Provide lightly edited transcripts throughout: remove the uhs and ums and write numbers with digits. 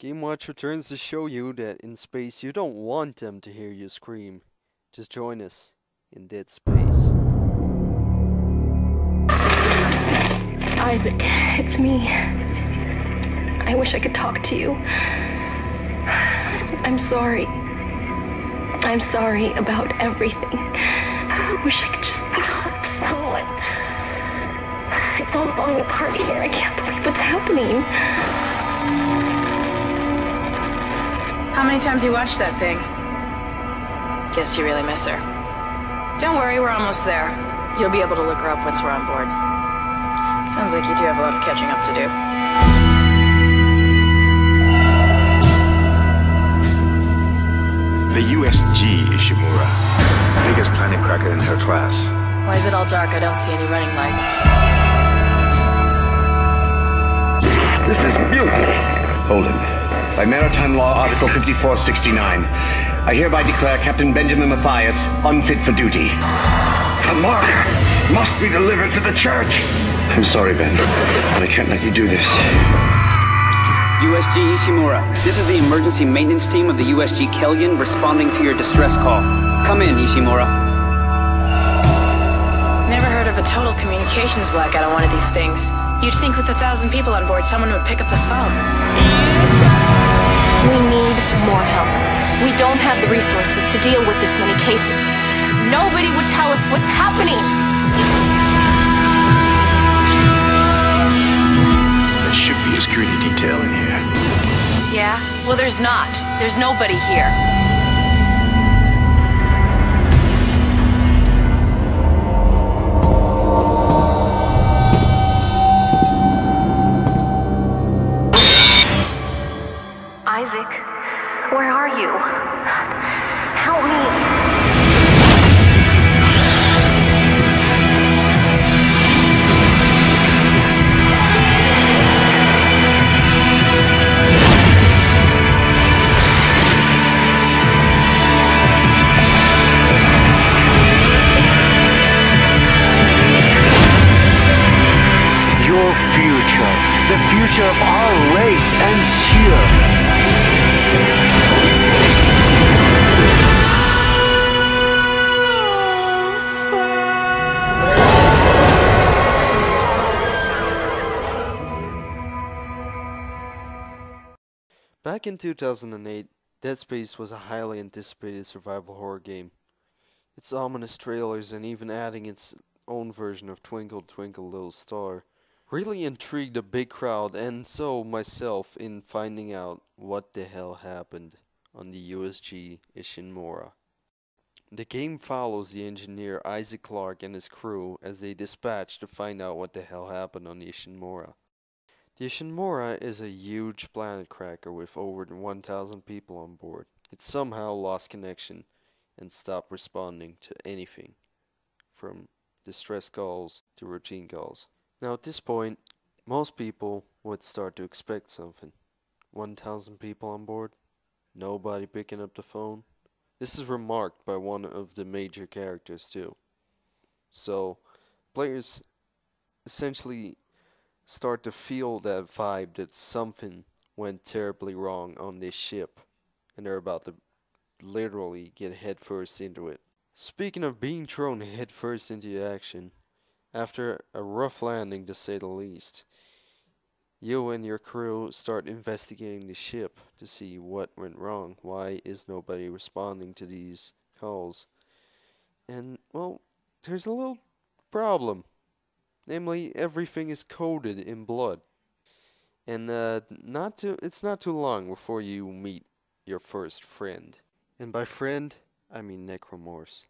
Gamewatch returns to show you that in space you don't want them to hear you scream. Just join us in dead space. Isaac, it's me. I wish I could talk to you. I'm sorry. I'm sorry about everything. I wish I could just talk to someone. It's all falling apart here. I can't believe what's happening. How many times you watched that thing? Guess you really miss her. Don't worry, we're almost there. You'll be able to look her up once we're on board. Sounds like you do have a lot of catching up to do. The USG Ishinmura, biggest planet cracker in her class. Why is it all dark? I don't see any running lights. This is mutiny. Hold it. By Maritime Law, Article 5469, I hereby declare Captain Benjamin Mathias unfit for duty. The mark must be delivered to the church. I'm sorry, Ben, but I can't let you do this. USG Ishinmura, this is the emergency maintenance team of the USG Kellion responding to your distress call. Come in, Ishinmura. Never heard of a total communications blackout on one of these things. You'd think with 1,000 people on board, someone would pick up the phone. We need more help. We don't have the resources to deal with this many cases. Nobody would tell us what's happening. There should be a security detail in here. Yeah? Well, there's not. There's nobody here. Isaac, where are you? Help me. Your future, the future of our race ends here. Back in 2008, Dead Space was a highly anticipated survival horror game. Its ominous trailers and even adding its own version of Twinkle Twinkle Little Star really intrigued a big crowd, and so myself, in finding out what the hell happened on the USG Ishinmura. The game follows the engineer Isaac Clarke and his crew as they dispatch to find out what the hell happened on the Ishinmura. The Ishinmura is a huge planet cracker with over 1,000 people on board. It somehow lost connection and stopped responding to anything, from distress calls to routine calls. Now at this point, most people would start to expect something. 1,000 people on board, nobody picking up the phone. This is remarked by one of the major characters too. So, players essentially start to feel that vibe that something went terribly wrong on this ship, and they're about to literally get headfirst into it. Speaking of being thrown headfirst into action, after a rough landing to say the least, you and your crew start investigating the ship to see what went wrong. Why is nobody responding to these calls? And, well, there's a little problem. Namely, everything is coated in blood. And it's not too long before you meet your first friend. And by friend, I mean necromorphs.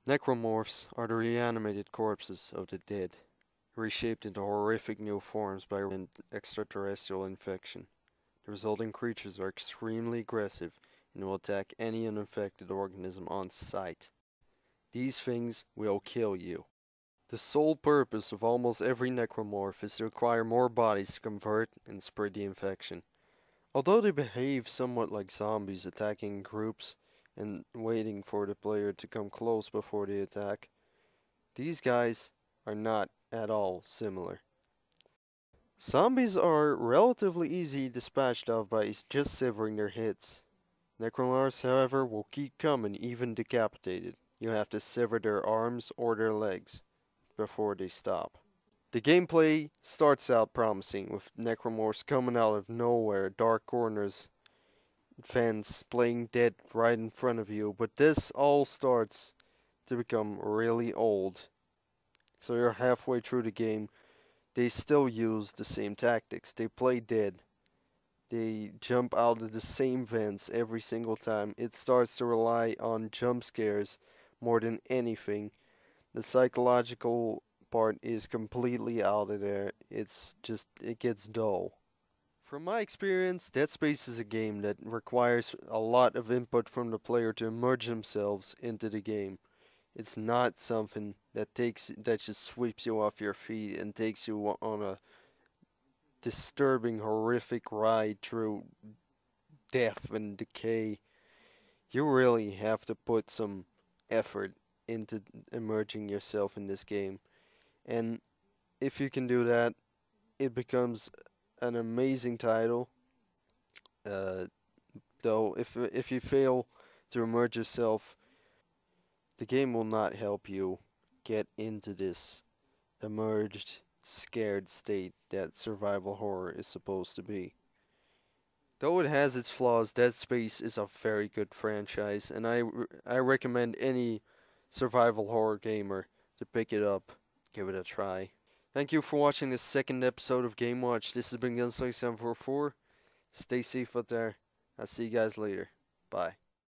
Necromorphs are the reanimated corpses of the dead, reshaped into horrific new forms by an extraterrestrial infection. The resulting creatures are extremely aggressive and will attack any uninfected organism on sight. These things will kill you. The sole purpose of almost every necromorph is to acquire more bodies to convert and spread the infection. Although they behave somewhat like zombies, attacking in groups and waiting for the player to come close before they attack, these guys are not at all similar. Zombies are relatively easy dispatched of by just severing their heads. Necromars, however, will keep coming even decapitated. You have to sever their arms or their legs before they stop. The gameplay starts out promising, with Necromorphs coming out of nowhere, dark corners, fans playing dead right in front of you, but this all starts to become really old. So you're halfway through the game, they still use the same tactics. They play dead. They jump out of the same vents every single time. It starts to rely on jump scares more than anything. The psychological part is completely out of there. It gets dull. From my experience, Dead Space is a game that requires a lot of input from the player to immerse themselves into the game. It's not something that just sweeps you off your feet and takes you on a disturbing, horrific ride through death and decay. You really have to put some effort into immersing yourself in this game. And if you can do that, it becomes an amazing title. Though, if you fail to immerse yourself, the game will not help you get into this emerged, scared state that survival horror is supposed to be. Though it has its flaws, Dead Space is a very good franchise, and I recommend any survival horror gamer to pick it up, give it a try. Thank you for watching this second episode of Gamewatch. This has been Gunslinger 744. Stay safe out there. I'll see you guys later. Bye.